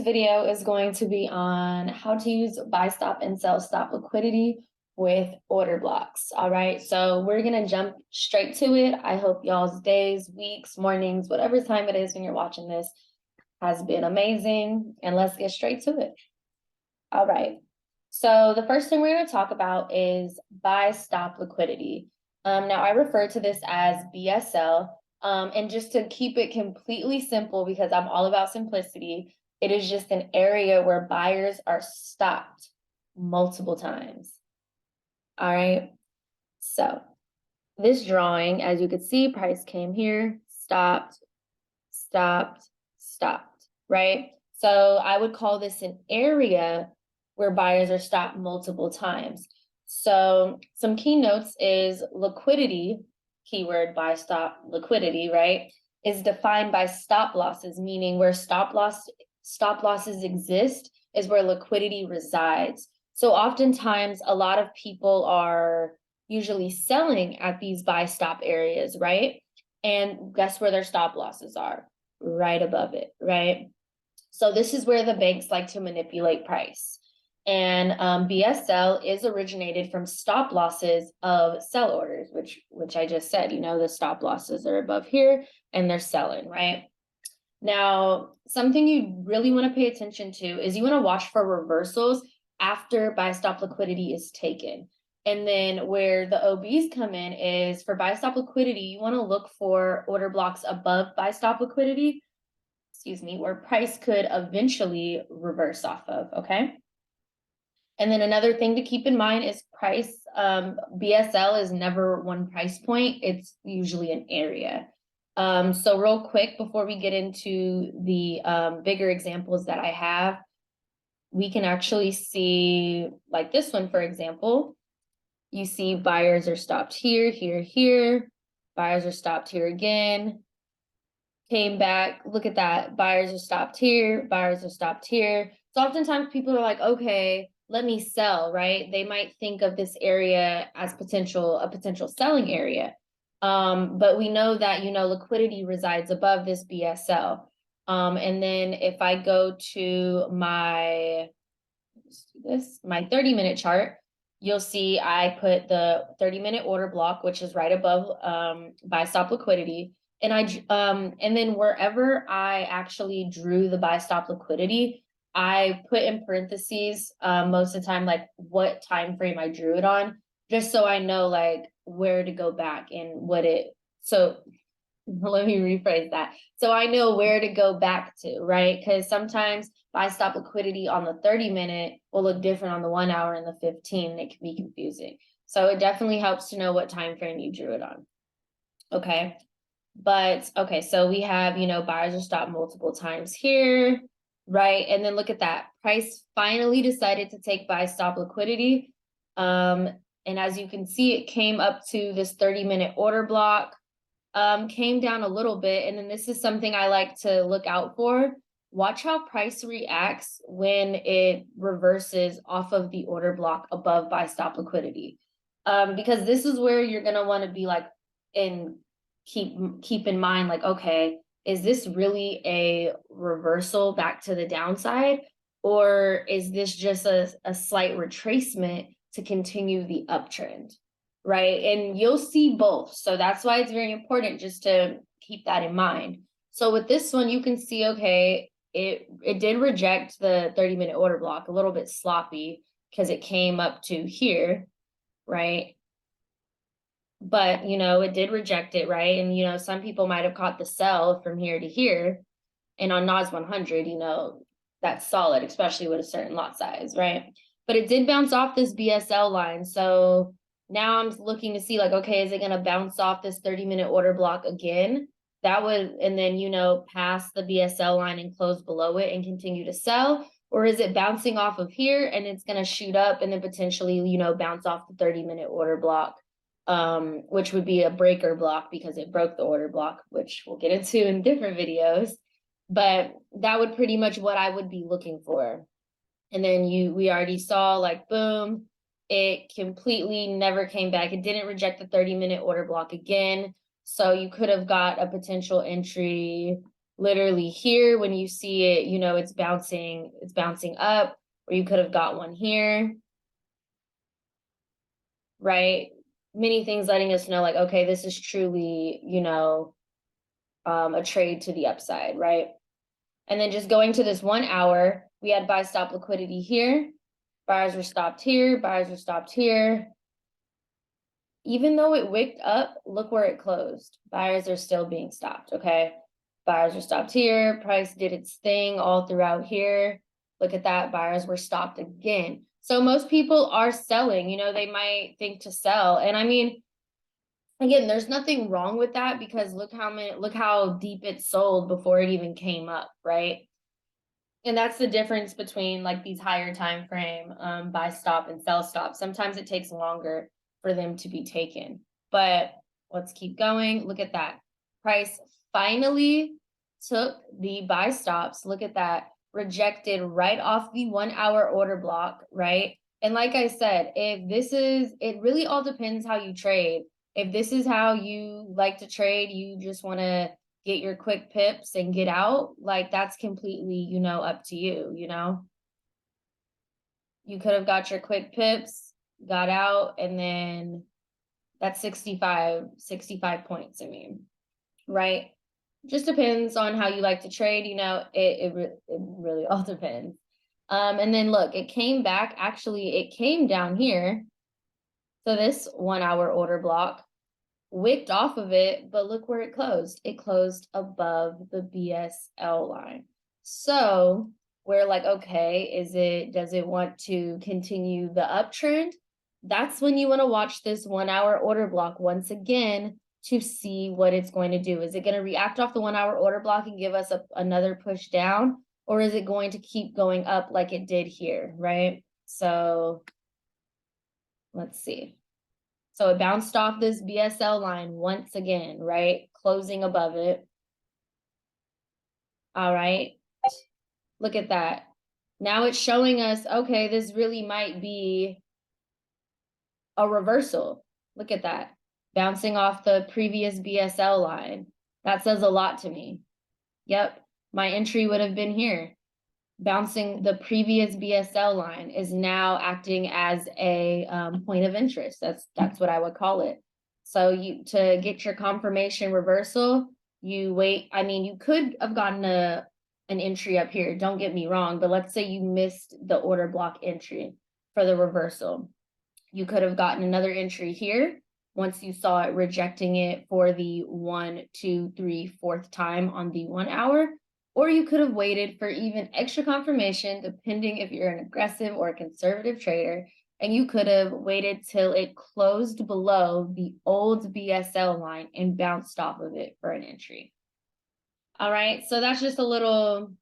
Video is going to be on how to use buy stop and sell stop liquidity with order blocks. All right, so we're gonna jump straight to it. I hope y'all's days, weeks, mornings, whatever time it is when you're watching this has been amazing, and let's get straight to it. All right, so the first thing we're going to talk about is buy stop liquidity. Now I refer to this as BSL, and just to keep it completely simple, because I'm all about simplicity, it is just an area where buyers are stopped multiple times. All right, so this drawing, as you can see, price came here, stopped, stopped, stopped, right? So I would call this an area where buyers are stopped multiple times. So some key notes is liquidity, keyword buy stop liquidity, right, is defined by stop losses, meaning where stop losses exist is where liquidity resides. So oftentimes a lot of people are usually selling at these buy stop areas, right? And guess where their stop losses are? Right above it, right? So this is where the banks like to manipulate price. And BSL is originated from stop losses of sell orders, which I just said, the stop losses are above here and they're selling, right? Now, something you really want to pay attention to is you want to watch for reversals after buy stop liquidity is taken. And then where the OBs come in is for buy stop liquidity, you want to look for order blocks above buy stop liquidity, where price could eventually reverse off of, okay? And then another thing to keep in mind is price. BSL is never one price point. It's usually an area. So real quick, before we get into the bigger examples that I have, we can actually see, like this one, for example, you see buyers are stopped here, here, here. Buyers are stopped here again. Came back, look at that. Buyers are stopped here, buyers are stopped here. So oftentimes people are like, okay, let me sell, right? They might think of this area as a potential selling area. But we know that, liquidity resides above this BSL. And then if I go to my 30-minute chart, you'll see I put the 30-minute order block, which is right above buy stop liquidity. And and then wherever I actually drew the buy stop liquidity, I put in parentheses most of the time, like what time frame I drew it on, just so I know like where to go back and so let me rephrase that. So I know where to go back to, right? Because sometimes buy stop liquidity on the 30-minute will look different on the 1 hour and the 15. It can be confusing. So it definitely helps to know what time frame you drew it on. Okay. But okay, so we have, buyers are stopped multiple times here, right? And then look at that. Price finally decided to take buy stop liquidity. And as you can see, it came up to this 30-minute order block, came down a little bit. And then this is something I like to look out for. Watch how price reacts when it reverses off of the order block above buy stop liquidity. Because this is where you're going to want to be like keep in mind, like, okay, is this really a reversal back to the downside, or is this just a slight retracement to continue the uptrend, right? And you'll see both. So that's why it's very important just to keep that in mind. So with this one, you can see, okay, it did reject the 30-minute order block, a little bit sloppy because it came up to here, right? But, it did reject it, right? And, some people might have caught the sell from here to here. And on NOS 100, that's solid, especially with a certain lot size, right? But it did bounce off this BSL line. So now I'm looking to see, like, okay, is it going to bounce off this 30-minute order block again? That would, and then, pass the BSL line and close below it and continue to sell? Or is it bouncing off of here and it's going to shoot up and then potentially, bounce off the 30-minute order block? Which would be a breaker block because it broke the order block, which we'll get into in different videos. But that would pretty much what I would be looking for. And then we already saw, like, boom, it completely never came back. It didn't reject the 30-minute order block again. So you could have got a potential entry literally here when you see it, you know, it's bouncing up, or you could have got one here, right? Many things letting us know like, okay, this is truly, you know, a trade to the upside, right? And then just going to this 1 hour, we had buy stop liquidity here. Buyers were stopped here, buyers were stopped here. Even though it wicked up, look where it closed. Buyers are still being stopped, okay? Buyers are stopped here. Price did its thing all throughout here. Look at that. Buyers were stopped again. So most people are selling, you know, they might think to sell. And I mean, again, there's nothing wrong with that because look how deep it sold before it even came up, right? And that's the difference between like these higher time frame buy stop and sell stop. Sometimes it takes longer for them to be taken. But let's keep going. Look at that. Price finally took the buy stops. Look at that. Rejected right off the 1 hour order block, right? And like I said, it really all depends how you trade. If this is how you like to trade, you just want to get your quick pips and get out, like that's completely, you know, up to you, you know. You could have got your quick pips, got out, and then that's 65 points, I mean, right? Just depends on how you like to trade, you know, it really all depends. And then look, it came back, actually, it came down here. So this 1 hour order block wicked off of it, but look where it closed. It closed above the BSL line. So we're like, okay, does it want to continue the uptrend? That's when you want to watch this 1 hour order block once again to see what it's going to do. Is it going to react off the 1 hour order block and give us another push down? Or is it going to keep going up like it did here, right? So let's see. So it bounced off this BSL line once again, right? Closing above it. All right. Look at that. Now it's showing us, okay, this really might be a reversal. Look at that. Bouncing off the previous BSL line. That says a lot to me. Yep. My entry would have been here. Bouncing the previous BSL line is now acting as a point of interest. That's what I would call it. So to get your confirmation reversal, you wait. I mean, you could have gotten an entry up here. Don't get me wrong, but let's say you missed the order block entry for the reversal. You could have gotten another entry here once you saw it rejecting it for the 1, 2, 3, 4th time on the 1 hour. Or you could have waited for even extra confirmation, depending if you're an aggressive or a conservative trader, and you could have waited till it closed below the old BSL line and bounced off of it for an entry. All right, so that's just a little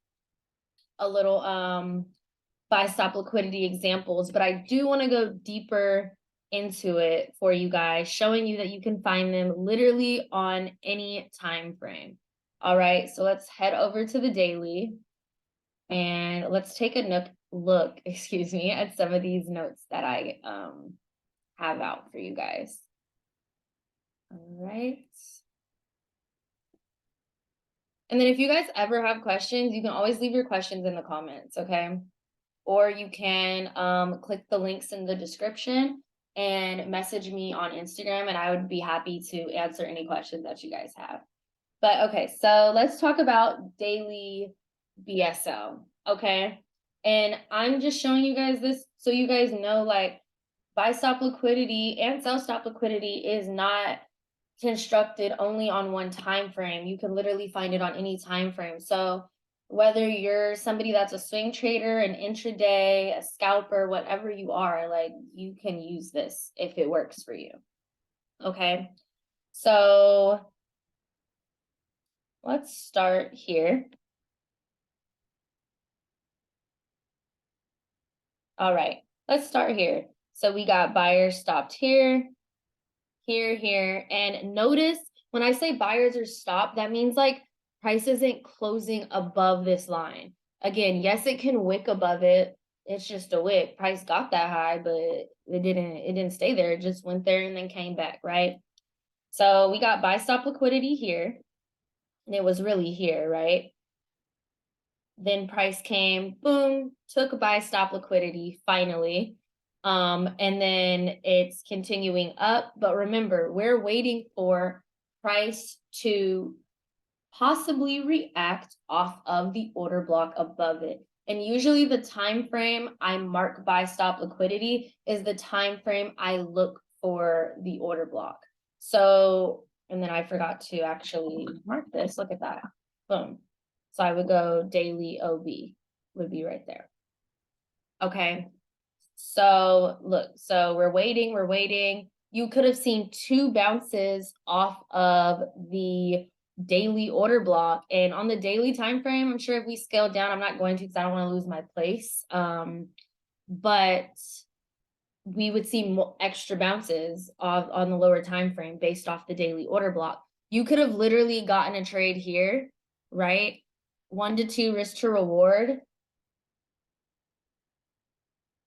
buy stop liquidity examples, but I do want to go deeper into it for you guys, showing you that you can find them literally on any time frame. All right, so let's head over to the daily and let's take a look, at some of these notes that I have out for you guys. All right. And then if you guys ever have questions, you can always leave your questions in the comments, okay? Or you can click the links in the description and message me on Instagram, and I would be happy to answer any questions that you guys have. But okay, so let's talk about daily BSL, okay? And I'm just showing you guys this so you guys know, like, buy stop liquidity and sell stop liquidity is not constructed only on one time frame. You can literally find it on any time frame. So whether you're somebody that's a swing trader, an intraday, a scalper, whatever you are, like, you can use this if it works for you. Okay, so let's start here. All right, let's start here. So we got buyers stopped here, here, and notice when I say buyers are stopped, that means like price isn't closing above this line. Again, yes, it can wick above it. It's just a wick. Price got that high, but it didn't stay there. It just went there and then came back, right? So we got buy stop liquidity here. and it was really here, right? Then price came, boom, took a buy stop liquidity finally. And then it's continuing up. But remember, we're waiting for price to possibly react off of the order block above it. And usually the time frame I mark buy stop liquidity is the time frame I look for the order block. So, and then I forgot to actually mark this. Look at that. Boom. So I would go daily OB would be right there. Okay. So look, so we're waiting. You could have seen 2 bounces off of the daily order block, and on the daily time frame, I'm sure if we scale down, I'm not going to because I don't want to lose my place. But we would see more extra bounces on the lower time frame based off the daily order block. You could have literally gotten a trade here, right? 1 to 2 risk to reward.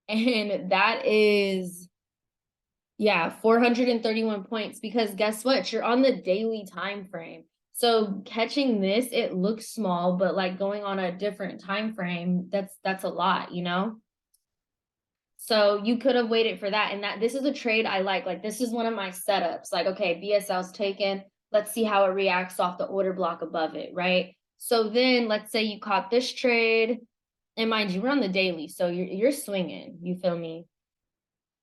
And that is, yeah, 431 points, because guess what? You're on the daily time frame. So catching this, it looks small, but like going on a different time frame, that's a lot, you know? So you could have waited for that. And that this is a trade I like this is one of my setups. Like, okay, BSL's taken. Let's see how it reacts off the order block above it, right? So then let's say you caught this trade. And mind you, we're on the daily, so you're swinging, you feel me?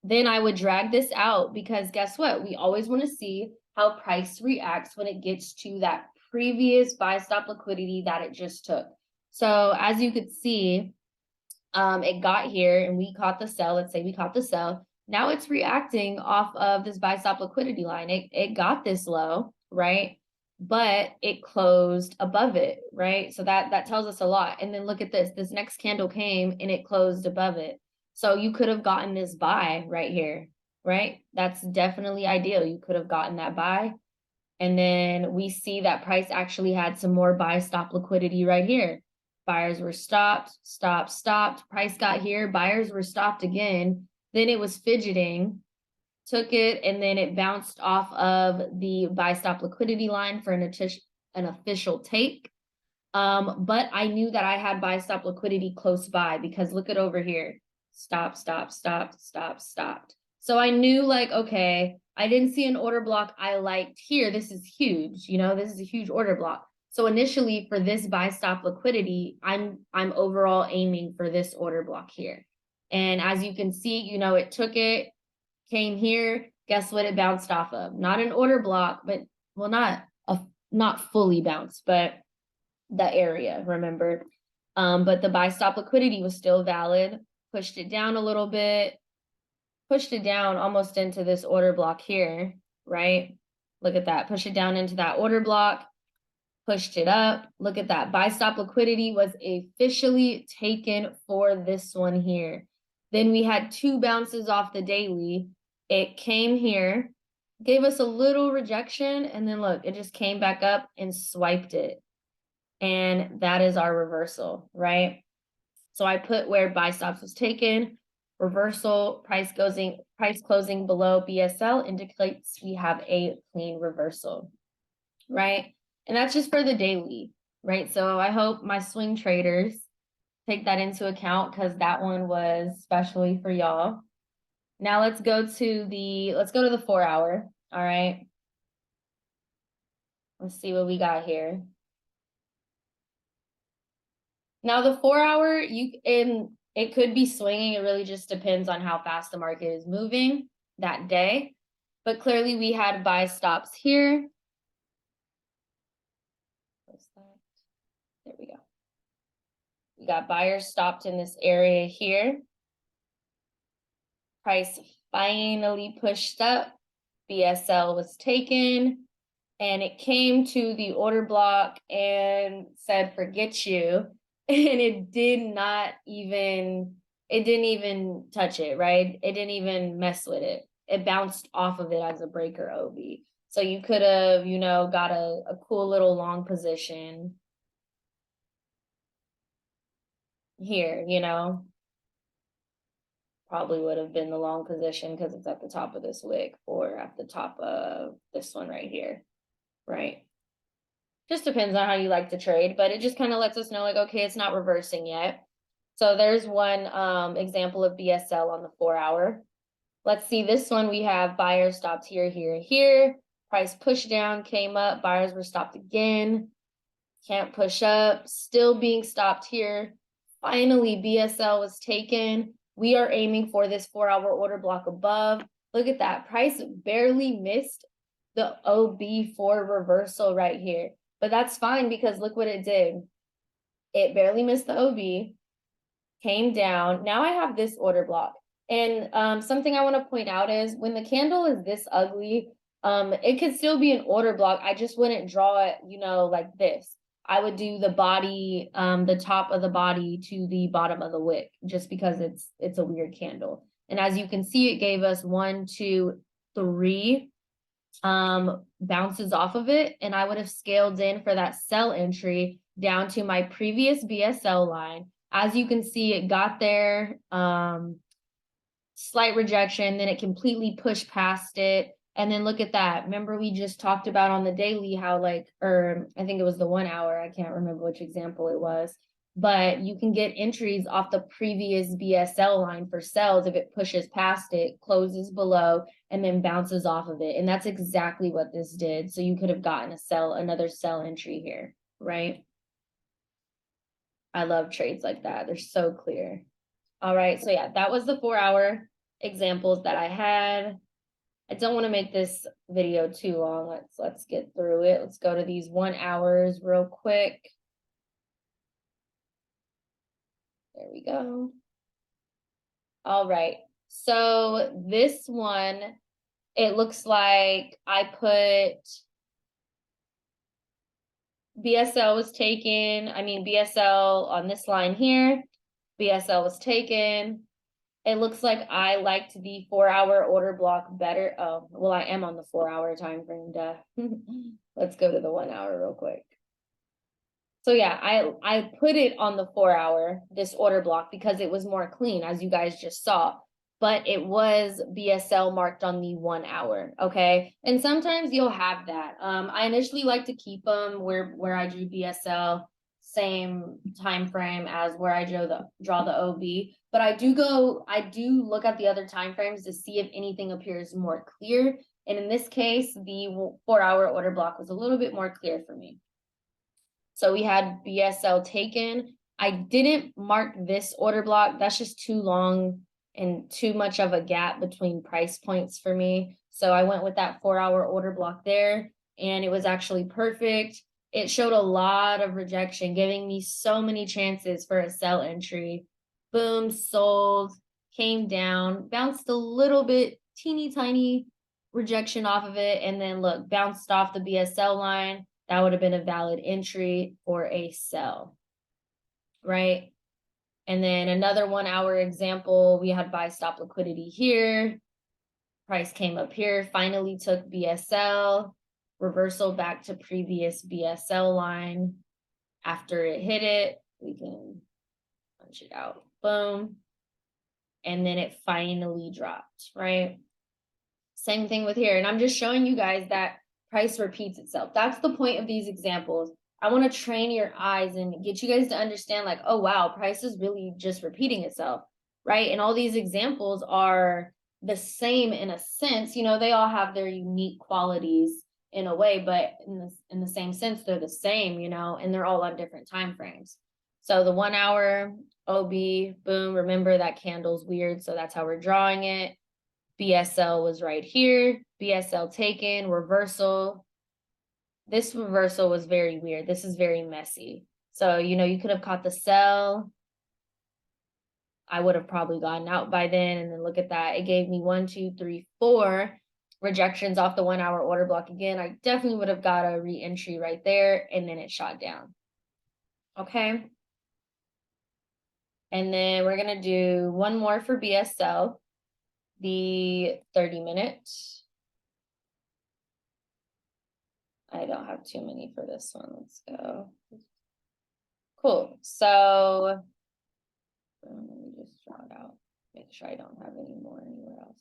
Then I would drag this out, because guess what? We always want to see how price reacts when it gets to that previous buy stop liquidity that it just took. So as you could see, it got here and we caught the sell. Let's say we caught the sell. Now it's reacting off of this buy stop liquidity line. It got this low, right? But it closed above it, right? So that tells us a lot. And then look at this. This next candle came and it closed above it. So you could have gotten this buy right here, right? That's definitely ideal. You could have gotten that buy. And then we see that price actually had some more buy stop liquidity right here. Buyers were stopped. Price got here. Buyers were stopped again. Then it was fidgeting, took it, and then it bounced off of the buy stop liquidity line for an official take. But I knew that I had buy stop liquidity close by, because look at over here. Stopped. So I knew, like, okay, I didn't see an order block I liked here. This is huge, you know, this is a huge order block. So initially for this buy stop liquidity, I'm overall aiming for this order block here. And as you can see, you know, it took it, came here. Guess what it bounced off of? Not an order block, but, well, not fully bounced, but the area, remember? But the buy stop liquidity was still valid. Pushed it down a little bit, pushed it down almost into this order block here, right? Look at that, push it down into that order block, pushed it up. Look at that, buy stop liquidity was officially taken for this one here. Then we had 2 bounces off the daily. It came here, gave us a little rejection, and then look, it just came back up and swiped it. And that is our reversal, right? So I put where buy stops was taken, reversal, price closing below BSL indicates we have a clean reversal, right? And that's just for the daily, right? So I hope my swing traders take that into account, because that one was especially for y'all. Now let's go to the 4 hour. All right. Let's see what we got here. Now the 4 hour, it could be swinging. It really just depends on how fast the market is moving that day. But clearly we had buy stops here. There we go. We got buyers stopped in this area here. Price finally pushed up. BSL was taken. And it came to the order block and said, forget you. And it didn't even touch it, right? It didn't even mess with it. It bounced off of it as a breaker OB. So you could have, you know, got a cool little long position here, you know. Probably would have been the long position because it's at the top of this wick, or at the top of this one right here, right? Just depends on how you like to trade, but it just kind of lets us know like, okay, it's not reversing yet. So there's one example of BSL on the 4-hour. Let's see this one. We have buyers stopped here, here, here. Price pushed down, came up. Buyers were stopped again. Can't push up. Still being stopped here. Finally, BSL was taken. We are aiming for this 4-hour order block above. Look at that. Price barely missed the OB for reversal right here. But that's fine because look what it did. It barely missed the OB, came down. Now I have this order block. And something I want to point out is when the candle is this ugly, it could still be an order block. I just wouldn't draw it, you know, like this. I would do the body, the top of the body to the bottom of the wick, just because it's a weird candle. And as you can see, it gave us 1, 2, 3 bounces off of it, and I would have scaled in for that sell entry down to my previous BSL line. As you can see, it got there, slight rejection, then it completely pushed past it. And then look at that. Remember, we just talked about on the daily how I think it was the 1 hour. I can't remember which example it was, but you can get entries off the previous BSL line for sells if it pushes past it, closes below, and then bounces off of it. And that's exactly what this did. So you could have gotten another sell entry here, right? I love trades like that. They're so clear. All right. So yeah, that was the 4-hour examples that I had. I don't want to make this video too long. Let's get through it. Let's go to these 1 hours real quick. There we go. All right. So this one, it looks like I put BSL was taken. I mean, BSL on this line here, BSL was taken. It looks like I liked the 4-hour order block better. Oh, well, I am on the 4-hour time frame, duh. Let's go to the 1 hour real quick. So yeah, I put it on the 4-hour, this order block, because it was more clean, as you guys just saw. But it was BSL marked on the 1 hour, okay? And sometimes you'll have that. I initially like to keep them where I drew BSL, same time frame as where I draw the OB. But I do look at the other time frames to see if anything appears more clear. And in this case, the 4-hour order block was a little bit more clear for me. So we had BSL taken. I didn't mark this order block. That's just too long and too much of a gap between price points for me. So I went with that 4-hour order block there, and it was actually perfect. It showed a lot of rejection, giving me so many chances for a sell entry. Boom, sold, came down, bounced a little bit, teeny tiny rejection off of it, and then look, bounced off the BSL line. That would have been a valid entry or a sell, right? And then another 1 hour example, we had buy stop liquidity here. Price came up here, finally took BSL, reversal back to previous BSL line. After it hit it, we can punch it out, boom. And then it finally dropped, right? Same thing with here. And I'm just showing you guys that price repeats itself. That's the point of these examples. I want to train your eyes and get you guys to understand like, oh, wow, price is really just repeating itself, right? And all these examples are the same in a sense. You know, they all have their unique qualities in a way, but in the same sense, they're the same, you know, and they're all on different time frames. So the 1 hour OB, boom, remember that candle's weird, so that's how we're drawing it. BSL was right here, BSL taken, reversal. This reversal was very weird. This is very messy. So, you know, you could have caught the sell. I would have probably gotten out by then. And then look at that. It gave me 1, 2, 3, 4 rejections off the 1 hour order block again. I definitely would have got a re-entry right there. And then it shot down. Okay. And then we're going to do one more for BSL, the 30-minute. I don't have too many for this one. Let's go. Cool. So let me just draw it out. Make sure I don't have any more anywhere else.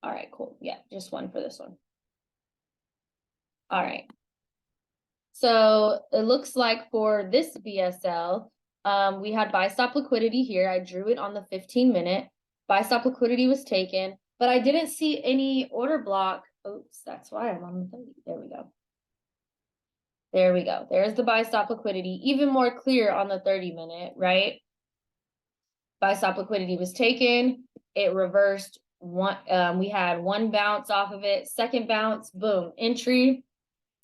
All right, cool. Yeah, just one for this one. All right. So it looks like for this BSL, we had buy stop liquidity here. I drew it on the 15-minute. Buy stop liquidity was taken, but I didn't see any order block. Oops, that's why I'm on the 30. There we go. There we go. There's the buy stop liquidity, even more clear on the 30-minute, right? Buy stop liquidity was taken. It reversed one. We had one bounce off of it. Second bounce, boom, entry.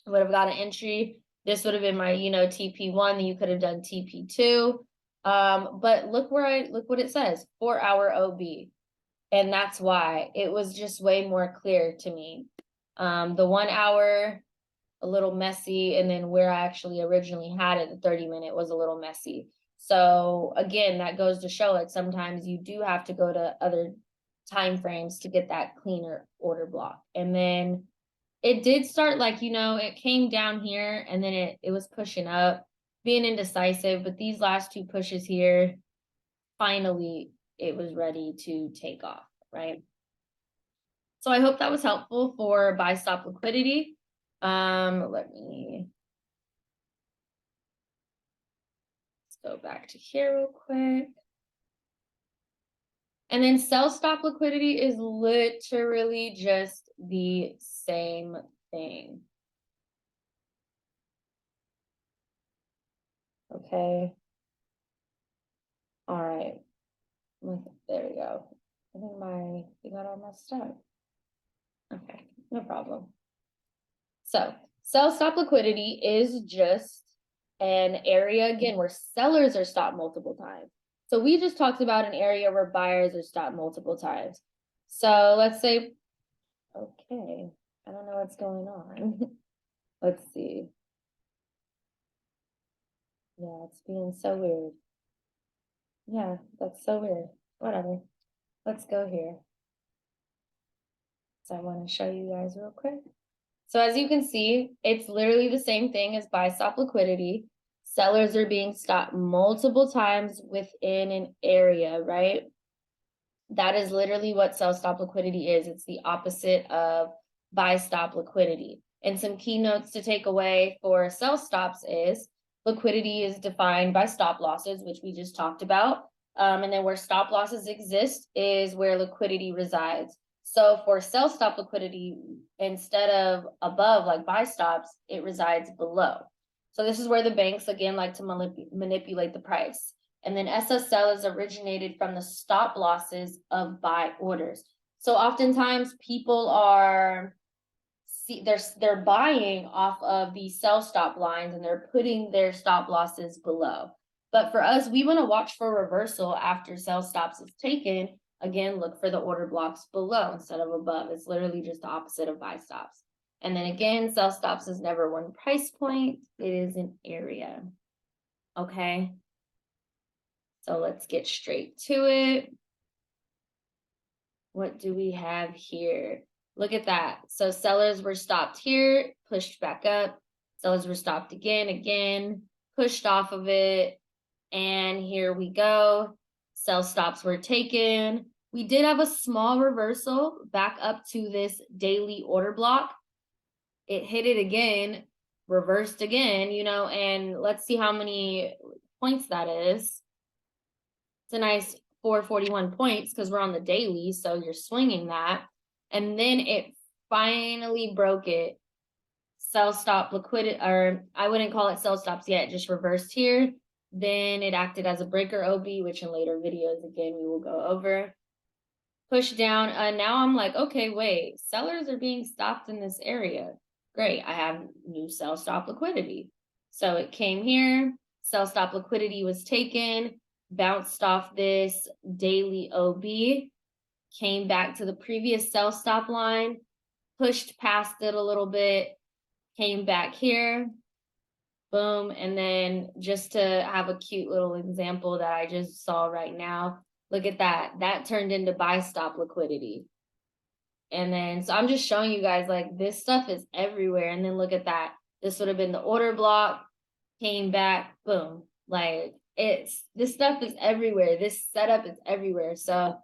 Would have got an entry. This would have been my, TP1. Then you could have done TP2. But look what it says, 4-hour OB. And that's why it was just way more clear to me. The 1 hour, a little messy, and then where I actually originally had it, the 30-minute was a little messy. So again, that goes to show like sometimes you do have to go to other time frames to get that cleaner order block. And then it did start like, it came down here and then it was pushing up, being indecisive, but these last two pushes here, finally it was ready to take off, right? So I hope that was helpful for buy stop liquidity. Let's go back to here real quick. And then sell stop liquidity is literally just the same thing. Okay. All right. There we go. I think we got all messed up. Okay, no problem. So sell stop liquidity is just an area, again, where sellers are stopped multiple times. So we just talked about an area where buyers are stopped multiple times. So let's say, okay, I don't know what's going on. Let's see. Yeah, it's being so weird. Yeah, that's so weird. Whatever. Let's go here. So I want to show you guys real quick. So as you can see, it's literally the same thing as buy stop liquidity. Sellers are being stopped multiple times within an area, right? That is literally what sell stop liquidity is. It's the opposite of buy stop liquidity. And some key notes to take away for sell stops is liquidity is defined by stop losses, which we just talked about. And then where stop losses exist is where liquidity resides. So for sell stop liquidity, instead of above like buy stops, it resides below. So this is where the banks, again, like to manipulate the price. And then SSL is originated from the stop losses of buy orders. So oftentimes people are, they're buying off of the sell stop lines and they're putting their stop losses below. But for us, we want to watch for reversal after sell stops is taken. Again, look for the order blocks below instead of above. It's literally just the opposite of buy stops. And then again, sell stops is never one price point. It is an area. Okay. So let's get straight to it. What do we have here? Look at that. So sellers were stopped here, pushed back up. Sellers were stopped again, pushed off of it. And here we go. Sell stops were taken. We did have a small reversal back up to this daily order block. It hit it again, reversed again, and let's see how many points that is. It's a nice 441 points because we're on the daily, so you're swinging that. And then it finally broke it. Sell stop liquidity, or I wouldn't call it sell stops yet, just reversed here. Then it acted as a breaker OB, which in later videos, again, we will go over. Push down, and now I'm like, okay, wait, sellers are being stopped in this area. Great, I have new sell stop liquidity. So it came here, sell stop liquidity was taken, bounced off this daily OB, came back to the previous sell stop line, pushed past it a little bit, came back here, boom. And then just to have a cute little example that I just saw right now, look at that. That turned into buy stop liquidity. And then, so I'm just showing you guys like this stuff is everywhere. And then look at that. This would have been the order block, came back, boom. Like this stuff is everywhere. This setup is everywhere. So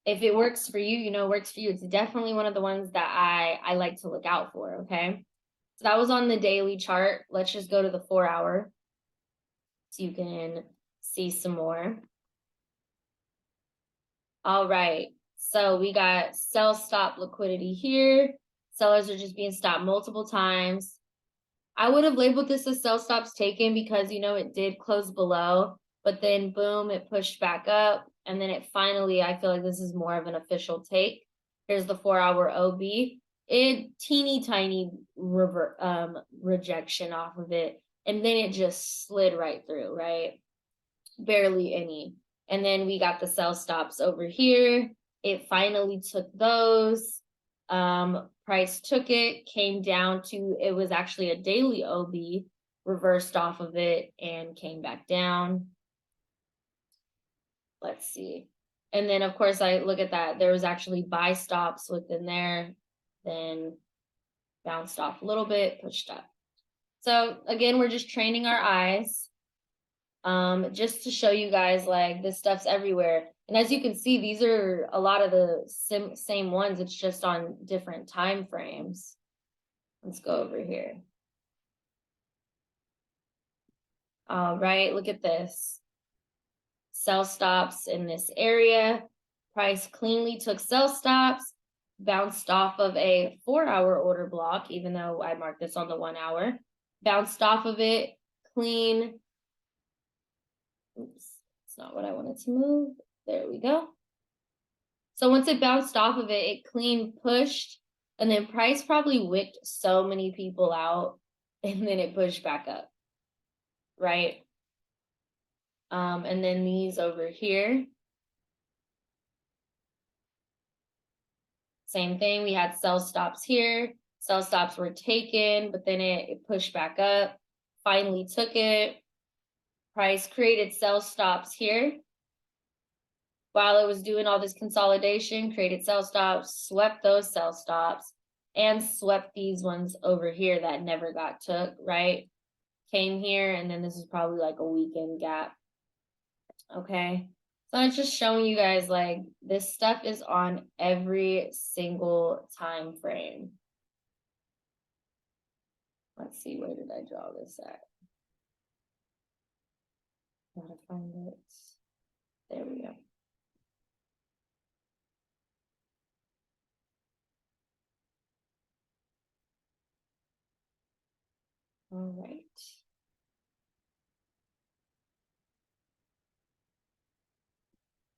if it works for you, it works for you. It's definitely one of the ones that I like to look out for, okay? So that was on the daily chart. Let's just go to the 4-hour so you can see some more. All right, so we got sell stop liquidity here. Sellers are just being stopped multiple times. I would have labeled this as sell stops taken because, you know, it did close below, but then boom, it pushed back up. And then it finally, I feel like this is more of an official take. Here's the 4-hour OB. It teeny tiny rejection off of it. And then it just slid right through, right? Barely any. And then we got the sell stops over here. It finally took those. Price took it, came down to, it was actually a daily OB, reversed off of it and came back down. Let's see. And then of course I look at that, there was actually buy stops within there, then bounced off a little bit, pushed up. So again, we're just training our eyes. Just to show you guys, like, this stuff's everywhere. And as you can see, these are a lot of the same ones. It's just on different time frames. Let's go over here. All right, look at this. Sell stops in this area. Price cleanly took sell stops, bounced off of a 4-hour order block, even though I marked this on the 1 hour. Bounced off of it, clean. Oops, it's not what I wanted to move. There we go. So once it bounced off of it, it clean pushed, and then price probably wicked so many people out, and then it pushed back up, right? And then these over here. Same thing, we had sell stops here. Sell stops were taken, but then it pushed back up, finally took it. Price created sell stops here. While it was doing all this consolidation, created sell stops, swept those sell stops, and swept these ones over here that never got took, right? Came here, and then this is probably like a weekend gap. Okay, so it's just showing you guys, like, this stuff is on every single time frame. Let's see, where did I draw this at? Gotta find it. There we go. All right.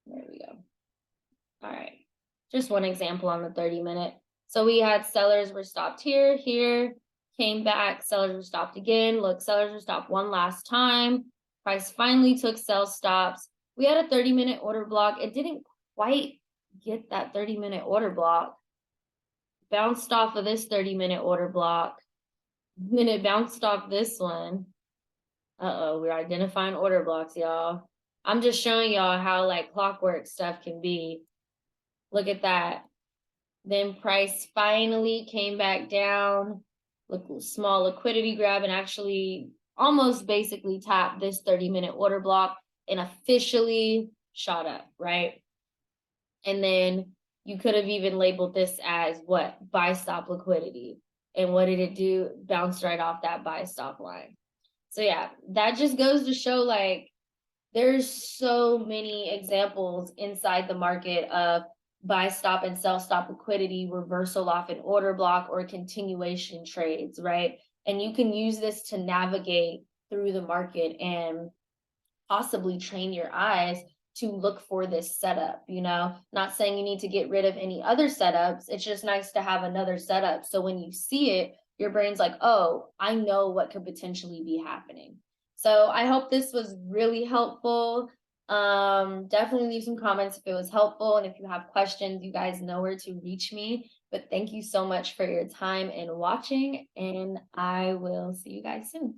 There we go. All right. Just one example on the 30-minute. So we had sellers were stopped here, here, came back, sellers were stopped again. Look, sellers were stopped one last time. Price finally took sell stops. We had a 30-minute order block. It didn't quite get that 30-minute order block. Bounced off of this 30-minute order block. Then it bounced off this one. Uh-oh, we're identifying order blocks, y'all. I'm just showing y'all how, like, clockwork stuff can be. Look at that. Then price finally came back down. Look, small liquidity grab, and actually almost basically tapped this 30-minute order block and officially shot up, right? And then you could have even labeled this as what? Buy stop liquidity. And what did it do? Bounced right off that buy stop line. So yeah, that just goes to show, like, there's so many examples inside the market of buy stop and sell stop liquidity, reversal off an order block, or continuation trades, right? And you can use this to navigate through the market and possibly train your eyes to look for this setup, you know? Not saying you need to get rid of any other setups. It's just nice to have another setup. So when you see it, your brain's like, oh, I know what could potentially be happening. So I hope this was really helpful. Definitely leave some comments if it was helpful. And if you have questions, you guys know where to reach me. But thank you so much for your time and watching, and I will see you guys soon.